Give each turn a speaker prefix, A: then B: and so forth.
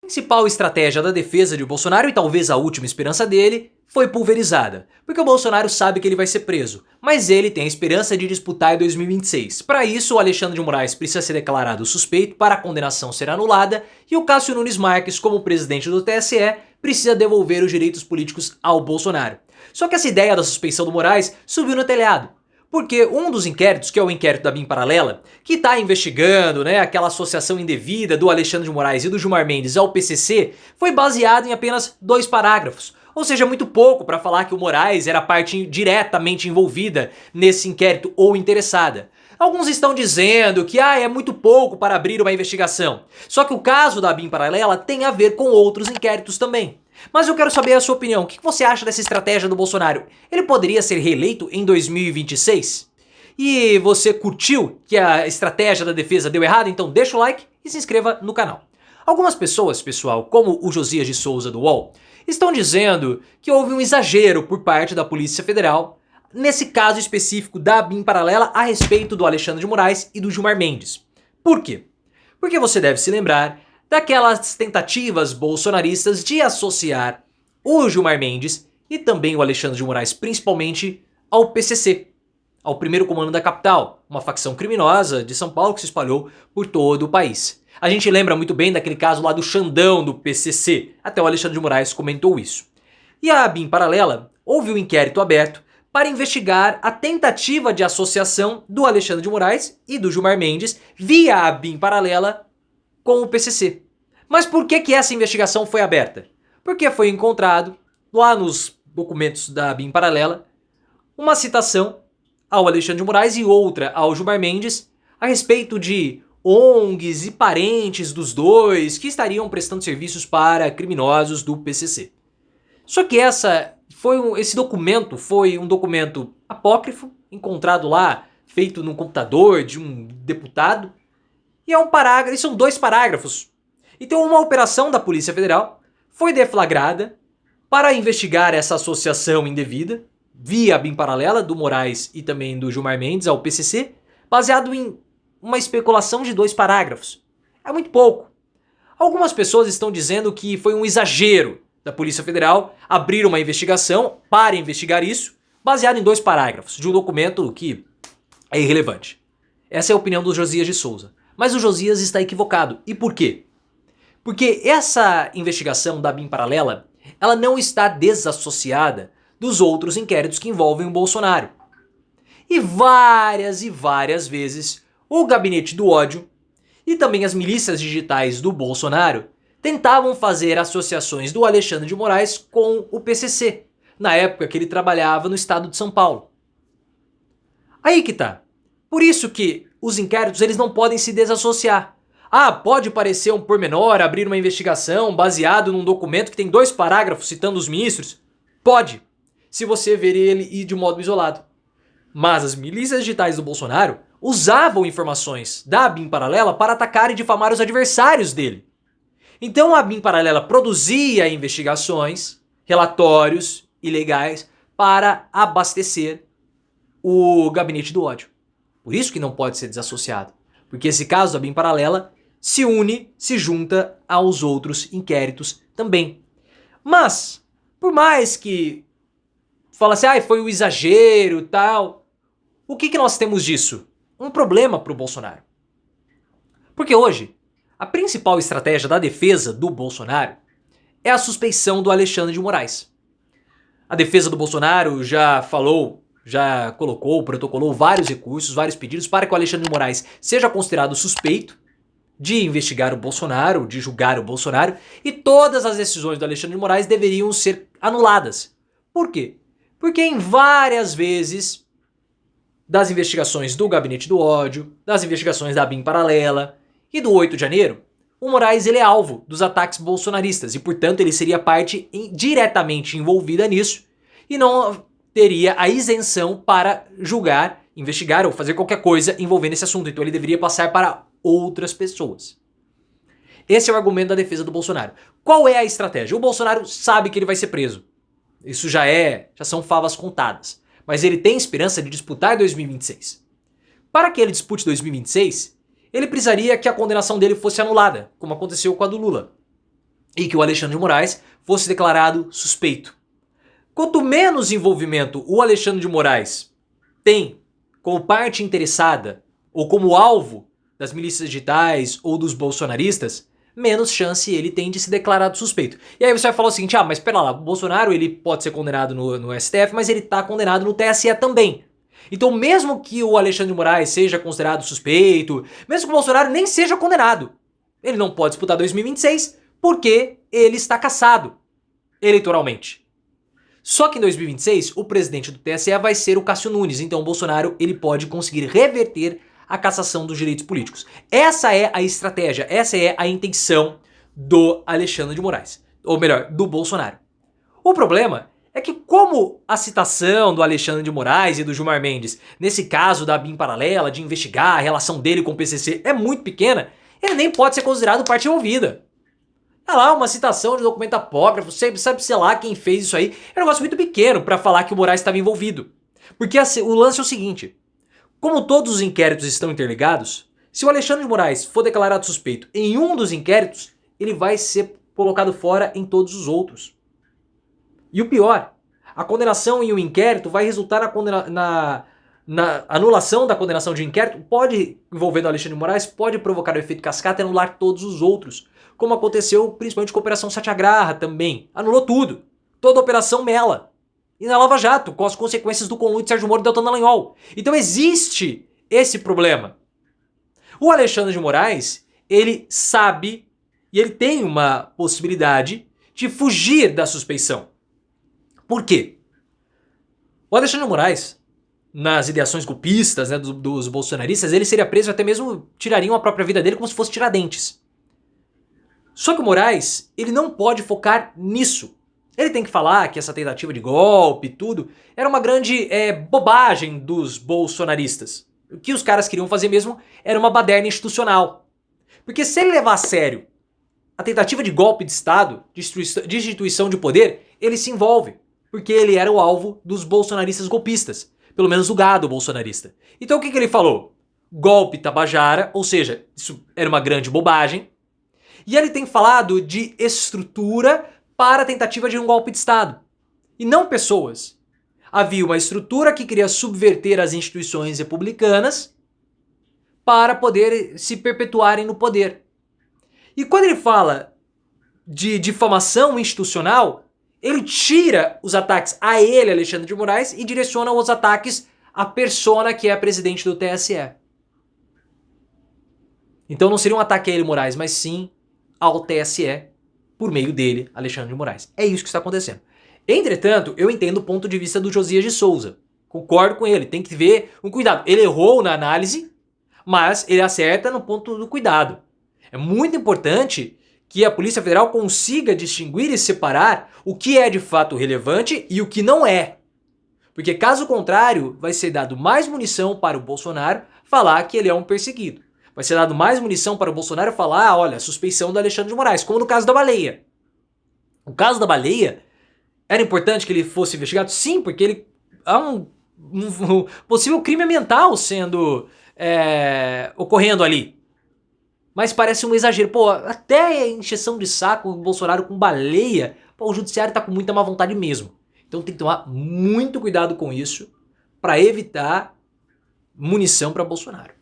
A: A principal estratégia da defesa de Bolsonaro, e talvez a última esperança dele, foi pulverizada, porque o Bolsonaro sabe que ele vai ser preso, mas ele tem a esperança de disputar em 2026. Para isso, o Alexandre de Moraes precisa ser declarado suspeito para a condenação ser anulada e o Cássio Nunes Marques, como presidente do TSE, precisa devolver os direitos políticos ao Bolsonaro. Só que essa ideia da suspeição do Moraes subiu no telhado. Porque um dos inquéritos, que é o inquérito da BIM Paralela, que está investigando aquela associação indevida do Alexandre de Moraes e do Gilmar Mendes ao PCC, foi baseado em apenas 2 parágrafos. Ou seja, muito pouco para falar que o Moraes era parte diretamente envolvida nesse inquérito ou interessada. Alguns estão dizendo que é muito pouco para abrir uma investigação. Só que o caso da BIM Paralela tem a ver com outros inquéritos também. Mas eu quero saber a sua opinião. O que você acha dessa estratégia do Bolsonaro? Ele poderia ser reeleito em 2026? E você curtiu que a estratégia da defesa deu errado? Então deixa o like e se inscreva no canal. Algumas pessoas, pessoal, como o Josias de Souza do UOL, estão dizendo que houve um exagero por parte da Polícia Federal nesse caso específico da BIM Paralela a respeito do Alexandre de Moraes e do Gilmar Mendes. Por quê? Porque você deve se lembrar daquelas tentativas bolsonaristas de associar o Gilmar Mendes e também o Alexandre de Moraes, principalmente, ao PCC, ao primeiro comando da capital, uma facção criminosa de São Paulo que se espalhou por todo o país. A gente lembra muito bem daquele caso lá do Xandão do PCC, até o Alexandre de Moraes comentou isso. E a BIM Paralela houve um inquérito aberto para investigar a tentativa de associação do Alexandre de Moraes e do Gilmar Mendes via a BIM Paralela com o PCC. Mas por que essa investigação foi aberta? Porque foi encontrado, lá nos documentos da BIM Paralela, uma citação ao Alexandre de Moraes e outra ao Gilmar Mendes a respeito de ONGs e parentes dos dois que estariam prestando serviços para criminosos do PCC. Só que esse documento foi um documento apócrifo, encontrado lá, feito no computador de um deputado, e são 2 parágrafos. Então uma operação da Polícia Federal foi deflagrada para investigar essa associação indevida, via a BIM Paralela do Moraes e também do Gilmar Mendes ao PCC, baseado em uma especulação de 2 parágrafos. É muito pouco. Algumas pessoas estão dizendo que foi um exagero da Polícia Federal abrir uma investigação para investigar isso, baseado em 2 parágrafos de um documento que é irrelevante. Essa é a opinião do Josias de Souza. Mas o Josias está equivocado. E por quê? Porque essa investigação da BIM Paralela, ela não está desassociada dos outros inquéritos que envolvem o Bolsonaro. E várias vezes o gabinete do ódio e também as milícias digitais do Bolsonaro tentavam fazer associações do Alexandre de Moraes com o PCC, na época que ele trabalhava no estado de São Paulo. Aí que tá. Por isso que os inquéritos eles não podem se desassociar. Pode parecer um pormenor abrir uma investigação baseado num documento que tem 2 parágrafos citando os ministros? Pode, se você ver ele ir de modo isolado. Mas as milícias digitais do Bolsonaro usavam informações da BIM Paralela para atacar e difamar os adversários dele. Então a BIM Paralela produzia investigações, relatórios ilegais para abastecer o gabinete do ódio. Por isso que não pode ser desassociado. Porque esse caso da BIM Paralela se junta aos outros inquéritos também. Mas, por mais que fala assim, foi um exagero e tal, o que nós temos disso? Um problema para o Bolsonaro. Porque hoje, a principal estratégia da defesa do Bolsonaro é a suspeição do Alexandre de Moraes. A defesa do Bolsonaro já protocolou vários recursos, vários pedidos para que o Alexandre de Moraes seja considerado suspeito de investigar o Bolsonaro, de julgar o Bolsonaro, e todas as decisões do Alexandre de Moraes deveriam ser anuladas. Por quê? Porque em várias vezes das investigações do Gabinete do Ódio, das investigações da BIM Paralela e do 8 de janeiro, o Moraes ele é alvo dos ataques bolsonaristas e, portanto, ele seria parte diretamente envolvida nisso e não teria a isenção para julgar, investigar ou fazer qualquer coisa envolvendo esse assunto. Então ele deveria passar para outras pessoas. Esse é o argumento da defesa do Bolsonaro. Qual é a estratégia? O Bolsonaro sabe que ele vai ser preso. Isso já são favas contadas. Mas ele tem esperança de disputar 2026. Para que ele dispute 2026, ele precisaria que a condenação dele fosse anulada, como aconteceu com a do Lula. e que o Alexandre de Moraes fosse declarado suspeito. Quanto menos envolvimento o Alexandre de Moraes tem como parte interessada ou como alvo das milícias digitais ou dos bolsonaristas, menos chance ele tem de se declarar suspeito. E aí você vai falar o seguinte, mas pera lá, o Bolsonaro ele pode ser condenado no STF, mas ele está condenado no TSE também. Então mesmo que o Alexandre de Moraes seja considerado suspeito, mesmo que o Bolsonaro nem seja condenado, ele não pode disputar 2026 porque ele está cassado eleitoralmente. Só que em 2026 o presidente do TSE vai ser o Cássio Nunes, então o Bolsonaro ele pode conseguir reverter a cassação dos direitos políticos. Essa é a estratégia, essa é a intenção do Alexandre de Moraes, ou melhor, do Bolsonaro. O problema é que como a citação do Alexandre de Moraes e do Gilmar Mendes, nesse caso da BIM paralela, de investigar a relação dele com o PCC é muito pequena, ele nem pode ser considerado parte envolvida. Tá lá uma citação de documento apócrifo, sabe sei lá quem fez isso aí, é um negócio muito pequeno para falar que o Moraes estava envolvido. Porque o lance é o seguinte, como todos os inquéritos estão interligados, se o Alexandre de Moraes for declarado suspeito em um dos inquéritos, ele vai ser colocado fora em todos os outros. E o pior, a condenação em um inquérito vai resultar na anulação da condenação de um inquérito, pode, envolvendo o Alexandre de Moraes, pode provocar o efeito cascata e anular todos os outros, como aconteceu principalmente com a Operação Satyagraha também. Anulou tudo. Toda a Operação Mela. E na Lava Jato, com as consequências do conluio de Sérgio Moro e Deltan Dallagnol. Então existe esse problema. O Alexandre de Moraes, ele sabe e ele tem uma possibilidade de fugir da suspeição. Por quê? O Alexandre de Moraes, nas ideações golpistas, né, dos bolsonaristas, ele seria preso, até mesmo tirariam a própria vida dele como se fosse Tiradentes. Só que o Moraes, ele não pode focar nisso. Ele tem que falar que essa tentativa de golpe e tudo era uma grande bobagem dos bolsonaristas. O que os caras queriam fazer mesmo era uma baderna institucional. Porque se ele levar a sério a tentativa de golpe de Estado, de instituição de poder, ele se envolve. Porque ele era o alvo dos bolsonaristas golpistas. Pelo menos do gado bolsonarista. Então o que ele falou? Golpe Tabajara, ou seja, isso era uma grande bobagem. E ele tem falado de estrutura para a tentativa de um golpe de Estado. E não pessoas. Havia uma estrutura que queria subverter as instituições republicanas para poder se perpetuarem no poder. E quando ele fala de difamação institucional, ele tira os ataques a ele, Alexandre de Moraes, e direciona os ataques à persona que é a presidente do TSE. Então não seria um ataque a ele, Moraes, mas sim ao TSE, por meio dele, Alexandre de Moraes. É isso que está acontecendo. Entretanto, eu entendo o ponto de vista do Josias de Souza. Concordo com ele, tem que ver um cuidado. Ele errou na análise, mas ele acerta no ponto do cuidado. É muito importante que a Polícia Federal consiga distinguir e separar o que é de fato relevante e o que não é. Porque caso contrário, vai ser dado mais munição para o Bolsonaro falar que ele é um perseguido. Vai ser dado mais munição para o Bolsonaro falar, olha, suspeição do Alexandre de Moraes, como no caso da baleia. O caso da baleia, era importante que ele fosse investigado? Sim, porque ele há um possível crime ambiental sendo ocorrendo ali. Mas parece um exagero. Pô, até encheção de saco o Bolsonaro com baleia, pô, o judiciário tá com muita má vontade mesmo. Então tem que tomar muito cuidado com isso para evitar munição para Bolsonaro.